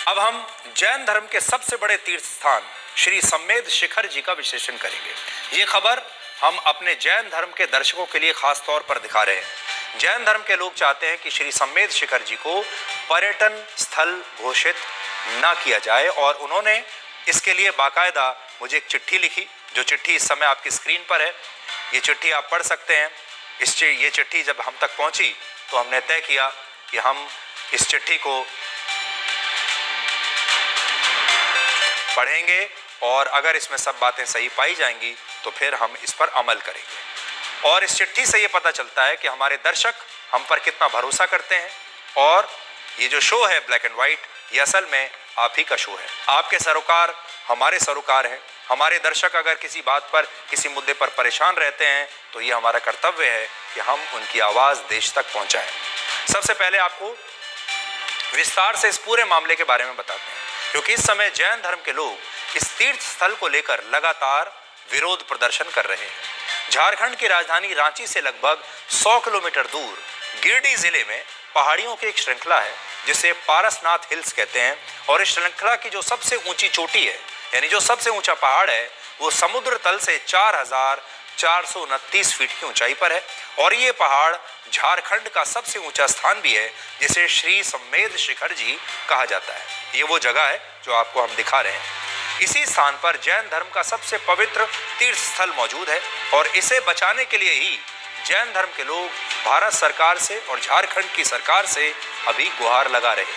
अब हम जैन धर्म के सबसे बड़े तीर्थ स्थान श्री सम्मेद शिखर जी का विश्लेषण करेंगे। ये खबर हम अपने जैन धर्म के दर्शकों के लिए खास तौर पर दिखा रहे हैं। जैन धर्म के लोग चाहते हैं कि श्री सम्मेद शिखर जी को पर्यटन स्थल घोषित ना किया जाए और उन्होंने इसके लिए बाकायदा मुझे एक चिट्ठी लिखी, जो चिट्ठी इस समय आपकी स्क्रीन पर है। ये चिट्ठी आप पढ़ सकते हैं। ये चिट्ठी जब हम तक पहुंची तो हमने तय किया कि हम इस चिट्ठी को पढ़ेंगे और अगर इसमें सब बातें सही पाई जाएंगी तो फिर हम इस पर अमल करेंगे। और इस चिट्ठी से ये पता चलता है कि हमारे दर्शक हम पर कितना भरोसा करते हैं और ये जो शो है ब्लैक एंड व्हाइट, ये असल में आप ही का शो है। आपके सरोकार हमारे सरोकार हैं। हमारे दर्शक अगर किसी बात पर, किसी मुद्दे पर परेशान रहते हैं तो ये हमारा कर्तव्य है कि हम उनकी आवाज़ देश तक पहुंचाएं। सबसे पहले आपको विस्तार से इस पूरे मामले के बारे में बताते हैं, क्योंकि इस समय जैन धर्म के लोग इस तीर्थ स्थल को लेकर लगातार विरोध प्रदर्शन कर रहे हैं। झारखंड की राजधानी रांची से लगभग 100 किलोमीटर दूर गिरिडीह जिले में पहाड़ियों की एक श्रृंखला है जिसे पारसनाथ हिल्स कहते हैं। और इस श्रृंखला की जो सबसे ऊंची चोटी है, यानी जो सबसे ऊंचा पहाड़ है, वो समुद्र तल से 4,429 फीट की ऊंचाई पर है। और ये पहाड़ झारखंड का सबसे ऊंचा स्थान भी है जिसे श्री सम्मेद शिखर जी कहा जाता है। ये वो जगह है जो आपको हम दिखा रहे हैं। इसी स्थान पर जैन धर्म का सबसे पवित्र तीर्थ स्थल मौजूद है और इसे बचाने के लिए ही जैन धर्म के लोग भारत सरकार से और झारखंड की सरकार से अभी गुहार लगा रहे हैं।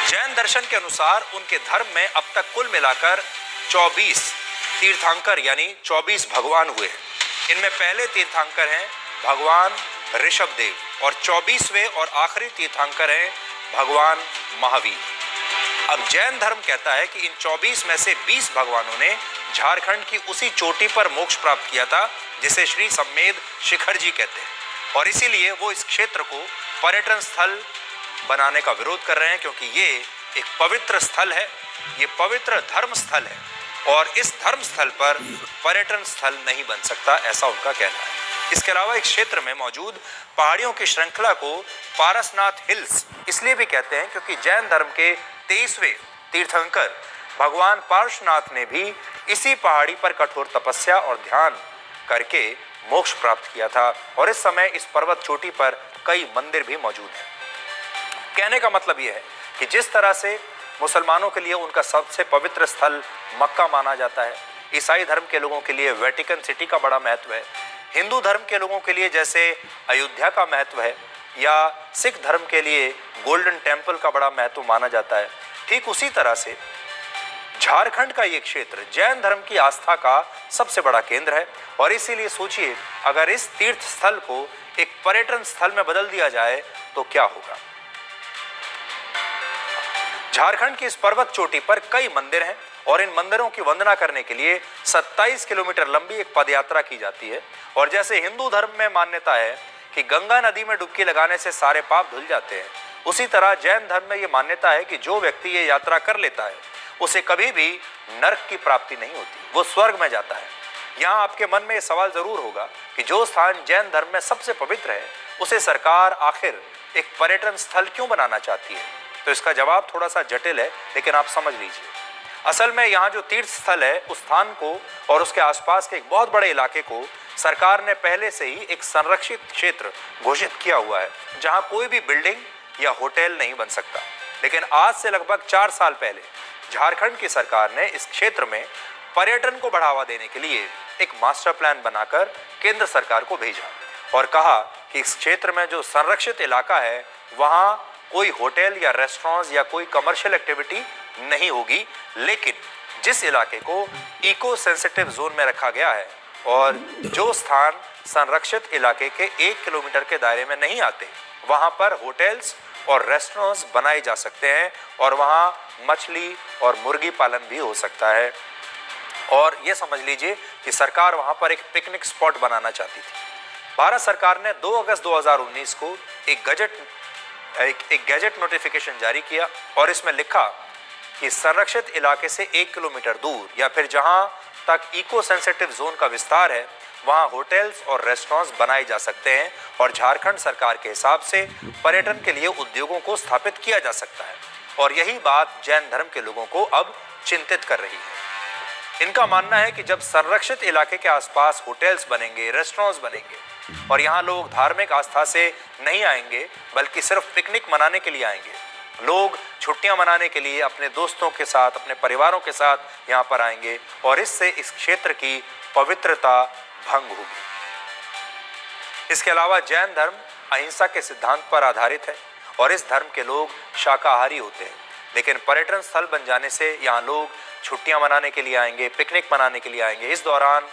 जैन दर्शन के अनुसार उनके धर्म में अब तक कुल मिलाकर 24 तीर्थंकर यानी 24 भगवान हुए हैं। इनमें पहले तीर्थंकर हैं भगवान ऋषभदेव और 24वें और आखिरी तीर्थंकर हैं भगवान महावीर। अब जैन धर्म कहता है कि इन 24 में से 20 भगवानों ने झारखंड की उसी चोटी पर मोक्ष प्राप्त किया था जिसे श्री सम्मेद शिखर जी कहते हैं और इसीलिए वो इस क्षेत्र को पर्यटन स्थल बनाने का विरोध कर रहे हैं, क्योंकि ये एक पवित्र स्थल है, ये पवित्र धर्म स्थल है और इस धर्म स्थल पर पर्यटन स्थल नहीं बन सकता, ऐसा उनका कहना है। इसके अलावा इस क्षेत्र में मौजूद पहाड़ियों की श्रृंखला को पारसनाथ हिल्स इसलिए भी कहते हैं क्योंकि जैन धर्म के 23वें तीर्थंकर भगवान पार्श्वनाथ ने भी इसी पहाड़ी पर कठोर तपस्या और ध्यान करके मोक्ष प्राप्त किया था और इस समय इस पर्वत चोटी पर कई मंदिर भी मौजूद हैं। कहने का मतलब यह है कि जिस तरह से मुसलमानों के लिए उनका सबसे पवित्र स्थल मक्का माना जाता है, ईसाई धर्म के लोगों के लिए वेटिकन सिटी का बड़ा महत्व है, हिंदू धर्म के लोगों के लिए जैसे अयोध्या का महत्व है या सिख धर्म के लिए गोल्डन टेम्पल का बड़ा महत्व माना जाता है, ठीक उसी तरह से झारखंड का ये क्षेत्र जैन धर्म की आस्था का सबसे बड़ा केंद्र है। और इसीलिए सोचिए, अगर इस तीर्थ स्थल को एक पर्यटन स्थल में बदल दिया जाए तो क्या होगा। झारखंड की इस पर्वत चोटी पर कई मंदिर हैं और इन मंदिरों की वंदना करने के लिए 27 किलोमीटर लंबी एक पदयात्रा की जाती है। और जैसे हिंदू धर्म में मान्यता है कि गंगा नदी में डुबकी लगाने से सारे पाप धुल जाते हैं, उसी तरह जैन धर्म में ये मान्यता है कि जो व्यक्ति ये यात्रा कर लेता है उसे कभी भी नरक की प्राप्ति नहीं होती, वो स्वर्ग में जाता है। यहाँ आपके मन में ये सवाल जरूर होगा कि जो स्थान जैन धर्म में सबसे पवित्र है उसे सरकार आखिर एक पर्यटन स्थल क्यों बनाना चाहती है। तो इसका जवाब थोड़ा सा जटिल है, लेकिन आप समझ लीजिए। असल में यहाँ जो तीर्थ स्थल है उस स्थान को और उसके आसपास के एक बहुत बड़े इलाके को सरकार ने पहले से ही एक संरक्षित क्षेत्र घोषित किया हुआ है जहाँ कोई भी बिल्डिंग या होटल नहीं बन सकता। लेकिन आज से लगभग 4 साल पहले झारखंड की सरकार ने इस क्षेत्र में पर्यटन को बढ़ावा देने के लिए एक मास्टर प्लान बनाकर केंद्र सरकार को भेजा और कहा कि इस क्षेत्र में जो संरक्षित इलाका है वहाँ कोई होटल या रेस्टोरेंट्स या कोई कमर्शियल एक्टिविटी नहीं होगी, लेकिन जिस इलाके को इको सेंसिटिव जोन में रखा गया है और जो स्थान संरक्षित इलाके के 1 किलोमीटर के दायरे में नहीं आते, वहाँ पर होटल्स और रेस्टोरेंट्स बनाए जा सकते हैं और वहाँ मछली और मुर्गी पालन भी हो सकता है। और ये समझ लीजिए कि सरकार वहाँ पर एक पिकनिक स्पॉट बनाना चाहती थी। भारत सरकार ने 2 अगस्त 2019 को एक गैजेट नोटिफिकेशन जारी किया और इसमें लिखा कि संरक्षित इलाके से 1 किलोमीटर दूर या फिर जहां तक इको सेंसिटिव जोन का विस्तार है वहां होटल्स और रेस्टोरेंट्स बनाए जा सकते हैं और झारखंड सरकार के हिसाब से पर्यटन के लिए उद्योगों को स्थापित किया जा सकता है। और यही बात जैन धर्म के लोगों को अब चिंतित कर रही है। इनका मानना है कि जब संरक्षित इलाके के आसपास होटल्स बनेंगे, रेस्टोरेंट्स बनेंगे और यहाँ लोग धार्मिक आस्था से नहीं आएंगे बल्कि सिर्फ पिकनिक मनाने के लिए आएंगे, लोग छुट्टियां मनाने के लिए अपने दोस्तों के साथ, अपने परिवारों के साथ यहाँ पर आएंगे और इससे इस क्षेत्र की पवित्रता भंग होगी। इसके अलावा जैन धर्म अहिंसा के सिद्धांत पर आधारित है और इस धर्म के लोग शाकाहारी होते हैं, लेकिन पर्यटन स्थल बन जाने से यहाँ लोग छुट्टियां मनाने के लिए आएंगे, पिकनिक मनाने के लिए आएंगे। इस दौरान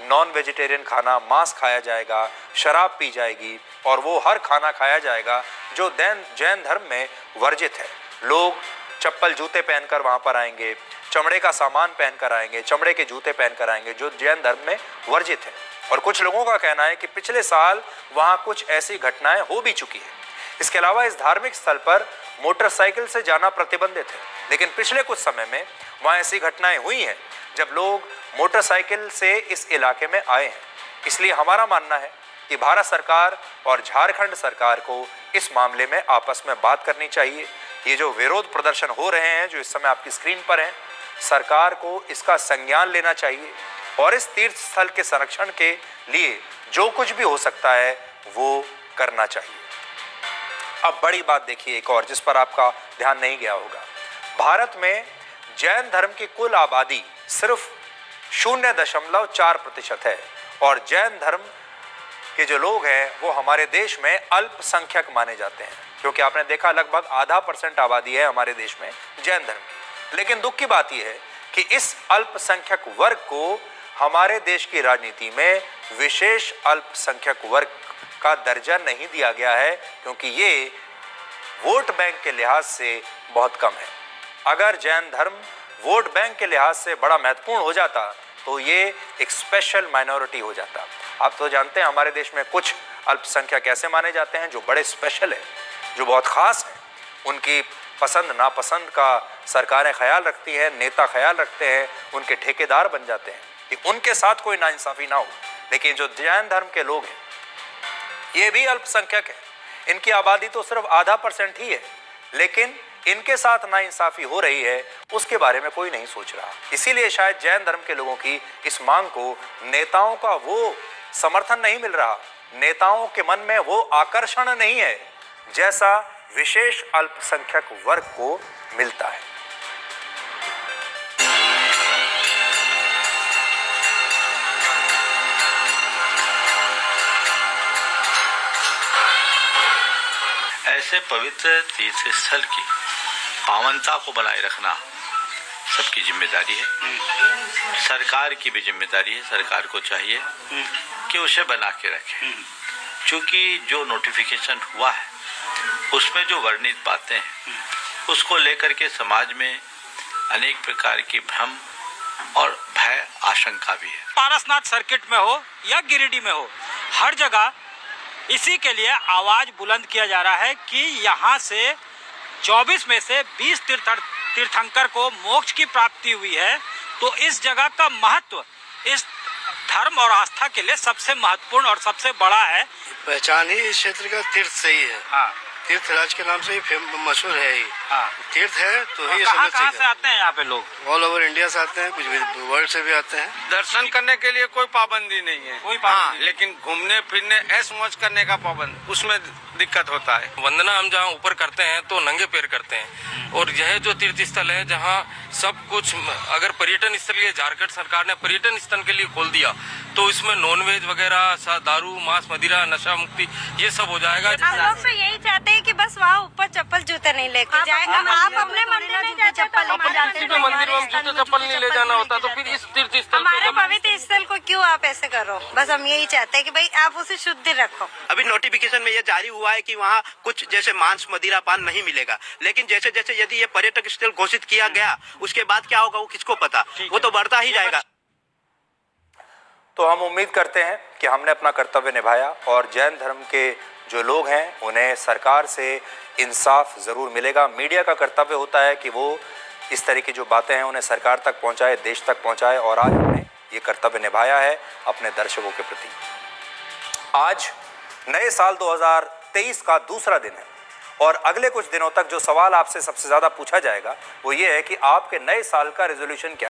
नॉन वेजिटेरियन खाना, मांस खाया जाएगा, शराब पी जाएगी और वो हर खाना खाया जाएगा जो जैन धर्म में वर्जित है। लोग चप्पल जूते पहनकर वहां पर आएंगे, चमड़े का सामान पहनकर आएंगे, चमड़े के जूते पहनकर आएंगे जो जैन धर्म में वर्जित है। और कुछ लोगों का कहना है कि पिछले साल वहां कुछ ऐसी घटनाएं हो भी चुकी है। इसके अलावा इस धार्मिक स्थल पर मोटरसाइकिल से जाना प्रतिबंधित है, लेकिन पिछले कुछ समय में वहां ऐसी घटनाएं हुई हैं जब लोग मोटरसाइकिल से इस इलाके में आए हैं। इसलिए हमारा मानना है कि भारत सरकार और झारखंड सरकार को इस मामले में आपस में बात करनी चाहिए। ये जो विरोध प्रदर्शन हो रहे हैं, जो इस समय आपकी स्क्रीन पर हैं, सरकार को इसका संज्ञान लेना चाहिए और इस तीर्थ स्थल के संरक्षण के लिए जो कुछ भी हो सकता है वो करना चाहिए। अब बड़ी बात देखिए एक और, जिस पर आपका ध्यान नहीं गया होगा। भारत में जैन धर्म की कुल आबादी सिर्फ 0.4% है और जैन धर्म के जो लोग हैं वो हमारे देश में अल्पसंख्यक माने जाते हैं, क्योंकि आपने देखा लगभग आधा % आबादी है हमारे देश में जैन धर्म की। लेकिन दुख की बात यह है कि इस अल्पसंख्यक वर्ग को हमारे देश की राजनीति में विशेष अल्पसंख्यक वर्ग का दर्जा नहीं दिया गया है, क्योंकि ये वोट बैंक के लिहाज से बहुत कम है। अगर जैन धर्म वोट बैंक के लिहाज से बड़ा महत्वपूर्ण हो जाता तो ये एक स्पेशल माइनॉरिटी हो जाता। आप तो जानते हैं हमारे देश में कुछ अल्पसंख्यक ऐसे माने जाते हैं जो बड़े स्पेशल है, जो बहुत खास है, उनकी पसंद नापसंद का सरकारें ख्याल रखती हैं, नेता ख्याल रखते हैं, उनके ठेकेदार बन जाते हैं कि उनके साथ कोई नाइंसाफी ना हो। लेकिन जो जैन धर्म के लोग हैं ये भी अल्पसंख्यक है, इनकी आबादी तो सिर्फ आधा % ही है, लेकिन इनके साथ नाइंसाफी हो रही है उसके बारे में कोई नहीं सोच रहा। इसीलिए शायद जैन धर्म के लोगों की इस मांग को नेताओं का वो समर्थन नहीं मिल रहा, नेताओं के मन में वो आकर्षण नहीं है जैसा विशेष अल्पसंख्यक वर्ग को मिलता है। ऐसे पवित्र तीर्थ स्थल की पावनता को बनाए रखना सबकी जिम्मेदारी है, सरकार की भी जिम्मेदारी है। सरकार को चाहिए कि उसे बना के रखे, क्योंकि जो नोटिफिकेशन हुआ है उसमें जो वर्णित बातें हैं उसको लेकर के समाज में अनेक प्रकार की भ्रम और भय आशंका भी है। पारसनाथ सर्किट में हो या गिरिडीह में हो, हर जगह इसी के लिए आवाज बुलंद किया जा रहा है कि यहाँ से 24 में से 20 तीर्थंकर को मोक्ष की प्राप्ति हुई है। तो इस जगह का महत्व इस धर्म और आस्था के लिए सबसे महत्वपूर्ण और सबसे बड़ा है। पहचान ही इस क्षेत्र का तीर्थ से ही है। हाँ, तीर्थराज के नाम से ही मशहूर है ही। हाँ, तीर्थ है तो ही कहाँ से आते हैं यहाँ पे लोग? ऑल ओवर इंडिया से आते हैं, कुछ वर्ल्ड से भी आते हैं। दर्शन करने के लिए कोई पाबंदी नहीं है, कोई पाबंदी नहीं। लेकिन घूमने फिरने ऐश मौज करने का पाबंद, उसमें दिक्कत होता है। वंदना हम जहाँ ऊपर करते हैं तो नंगे पैर करते हैं, और यह जो तीर्थ स्थल है जहाँ सब कुछ, अगर पर्यटन स्थल के झारखंड सरकार ने पर्यटन स्थल के लिए खोल दिया तो इसमें नॉनवेज वगैरह, दारू, मांस, मदिरा, नशा मुक्ति ये सब हो जाएगा। हम लोग तो यही चाहते हैं कि बस वहाँ ऊपर चप्पल जूते नहीं लेके जाए। आप अपने मंदिर में जाते तो मंदिर में जूते चप्पल नहीं ले जाना होता, तो फिर इस तीर्थ स्थल हमारे पवित्र स्थल को क्यों आप ऐसे करो? बस हम यही चाहते हैं कि भाई आप उसे शुद्ध रखो। अभी नोटिफिकेशन में ये जारी हुआ है कि वहाँ कुछ जैसे मांस, मदिरा पान नहीं मिलेगा, लेकिन जैसे जैसे यदि ये पर्यटक स्थल घोषित किया गया उसके बाद क्या होगा वो किसको पता, वो तो बढ़ता ही जाएगा। तो हम उम्मीद करते हैं कि हमने अपना कर्तव्य निभाया और जैन धर्म के जो लोग हैं उन्हें सरकार से इंसाफ ज़रूर मिलेगा। मीडिया का कर्तव्य होता है कि वो इस तरह की जो बातें हैं उन्हें सरकार तक पहुंचाए, देश तक पहुंचाए, और आज हमने ये कर्तव्य निभाया है अपने दर्शकों के प्रति। आज नए साल 2023 का दूसरा दिन है और अगले कुछ दिनों तक जो सवाल आपसे सबसे ज्यादा पूछा जाएगा वो ये है कि आपके नए साल का रेजोल्यूशन क्या